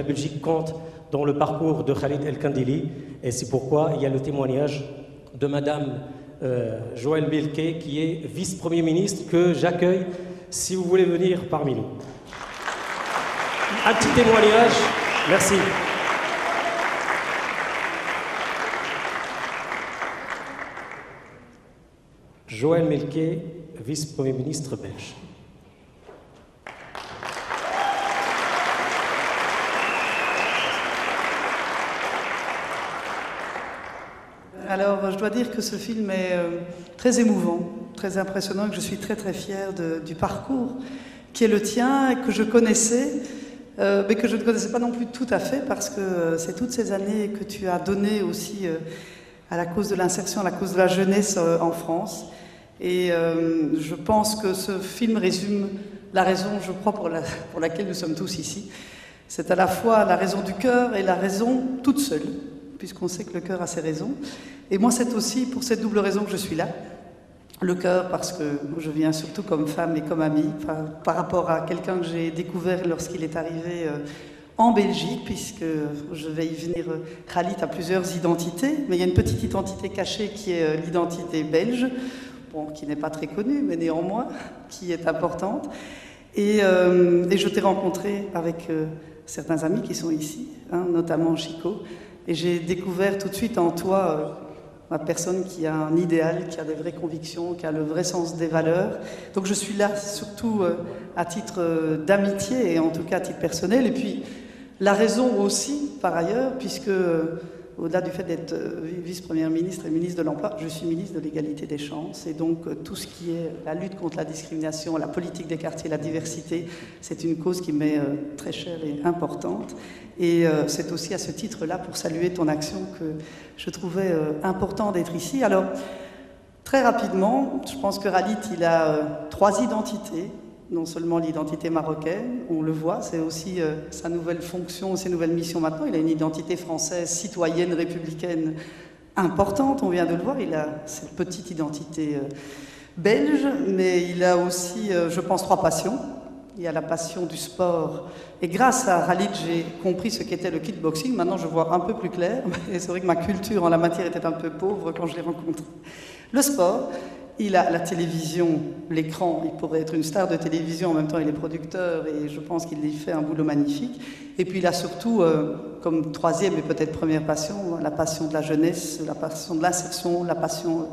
Belgique compte dans le parcours de Khalid El Kandili. Et c'est pourquoi il y a le témoignage de Madame Joëlle Melquet, qui est vice-premier ministre, que j'accueille si vous voulez venir parmi nous. Un petit témoignage. Merci. Joëlle Melquet, vice-premier ministre belge. Alors, je dois dire que ce film est très émouvant, très impressionnant, et que je suis très très fière du parcours qui est le tien, et que je connaissais, mais que je ne connaissais pas non plus tout à fait, parce que c'est toutes ces années que tu as donné aussi à la cause de l'insertion, à la cause de la jeunesse en France. Et je pense que ce film résume la raison, je crois, pour laquelle nous sommes tous ici. C'est à la fois la raison du cœur et la raison toute seule, puisqu'on sait que le cœur a ses raisons. Et moi, c'est aussi pour cette double raison que je suis là. Le cœur, parce que je viens surtout comme femme et comme amie, par rapport à quelqu'un que j'ai découvert lorsqu'il est arrivé en Belgique, puisque je vais y venir. Khalid a plusieurs identités, mais il y a une petite identité cachée qui est l'identité belge, bon, qui n'est pas très connue, mais néanmoins, qui est importante. Et je t'ai rencontré avec certains amis qui sont ici, hein, notamment Chico, et j'ai découvert tout de suite en toi ma personne qui a un idéal, qui a des vraies convictions, qui a le vrai sens des valeurs. Donc je suis là surtout à titre d'amitié, et en tout cas à titre personnel. Et puis la raison aussi, par ailleurs, puisque au-delà du fait d'être vice-première ministre et ministre de l'Emploi, je suis ministre de l'égalité des chances. Et donc tout ce qui est la lutte contre la discrimination, la politique des quartiers, la diversité, c'est une cause qui m'est très chère et importante. Et c'est aussi à ce titre-là, pour saluer ton action, que je trouvais important d'être ici. Alors, très rapidement, je pense que Khalid, il a 3 identités. Non seulement l'identité marocaine, on le voit, c'est aussi sa nouvelle fonction, ses nouvelles missions maintenant. Il a une identité française, citoyenne, républicaine importante, on vient de le voir. Il a cette petite identité belge, mais il a aussi, je pense, 3 passions. Il y a la passion du sport. Et grâce à Khalid, j'ai compris ce qu'était le kickboxing. Maintenant, je vois un peu plus clair. Et c'est vrai que ma culture en la matière était un peu pauvre quand je l'ai rencontré. Le sport. Il a la télévision, l'écran, il pourrait être une star de télévision, en même temps il est producteur et je pense qu'il y fait un boulot magnifique. Et puis il a surtout, comme 3e et peut-être première passion, la passion de la jeunesse, la passion de l'insertion, la passion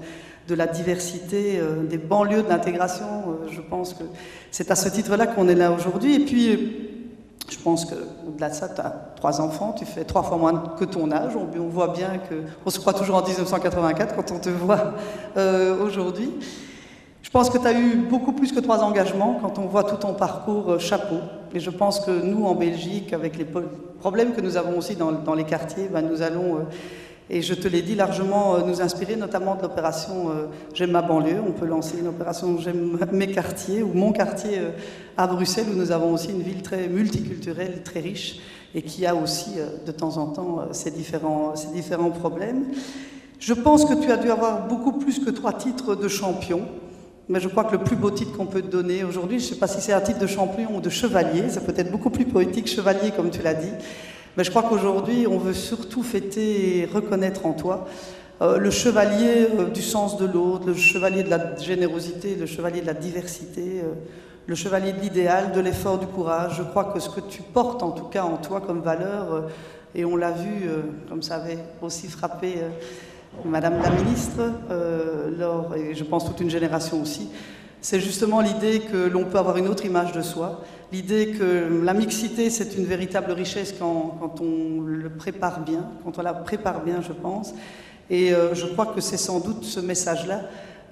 de la diversité, des banlieues, de l'intégration. Je pense que c'est à ce titre-là qu'on est là aujourd'hui. Et puis, je pense qu'au-delà de ça, tu as 3 enfants, tu fais 3 fois moins que ton âge. On voit bien qu'on se croit toujours en 1984 quand on te voit aujourd'hui. Je pense que tu as eu beaucoup plus que 3 engagements. Quand on voit tout ton parcours, chapeau. Et je pense que nous, en Belgique, avec les problèmes que nous avons aussi dans les quartiers, ben, nous allons, et je te l'ai dit, largement nous inspirer, notamment de l'opération J'aime ma banlieue. On peut lancer une opération J'aime mes quartiers, ou mon quartier à Bruxelles, où nous avons aussi une ville très multiculturelle, très riche, et qui a aussi, de temps en temps, ces différents problèmes. Je pense que tu as dû avoir beaucoup plus que 3 titres de champion. Mais je crois que le plus beau titre qu'on peut te donner aujourd'hui, je ne sais pas si c'est un titre de champion ou de chevalier, ça peut être beaucoup plus poétique, chevalier comme tu l'as dit, mais je crois qu'aujourd'hui on veut surtout fêter et reconnaître en toi le chevalier du sens de l'autre, le chevalier de la générosité, le chevalier de la diversité, le chevalier de l'idéal, de l'effort, du courage. Je crois que ce que tu portes en tout cas en toi comme valeur, et on l'a vu, comme ça avait aussi frappé Madame la ministre, et je pense toute une génération aussi, c'est justement l'idée que l'on peut avoir une autre image de soi, l'idée que la mixité c'est une véritable richesse quand on le prépare bien, quand on la prépare bien je pense, et je crois que c'est sans doute ce message-là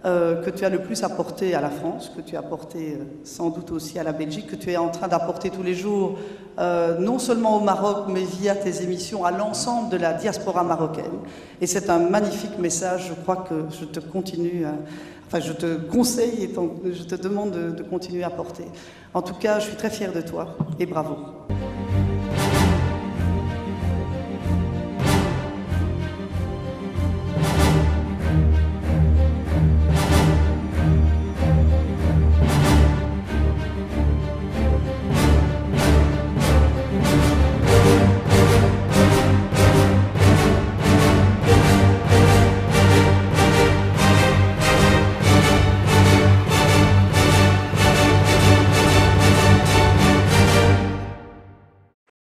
que tu as le plus apporté à la France, que tu as apporté sans doute aussi à la Belgique, que tu es en train d'apporter tous les jours, non seulement au Maroc, mais via tes émissions, à l'ensemble de la diaspora marocaine. Et c'est un magnifique message, je crois que je te continue, je te conseille et je te demande de continuer à porter. En tout cas, je suis très fière de toi et bravo.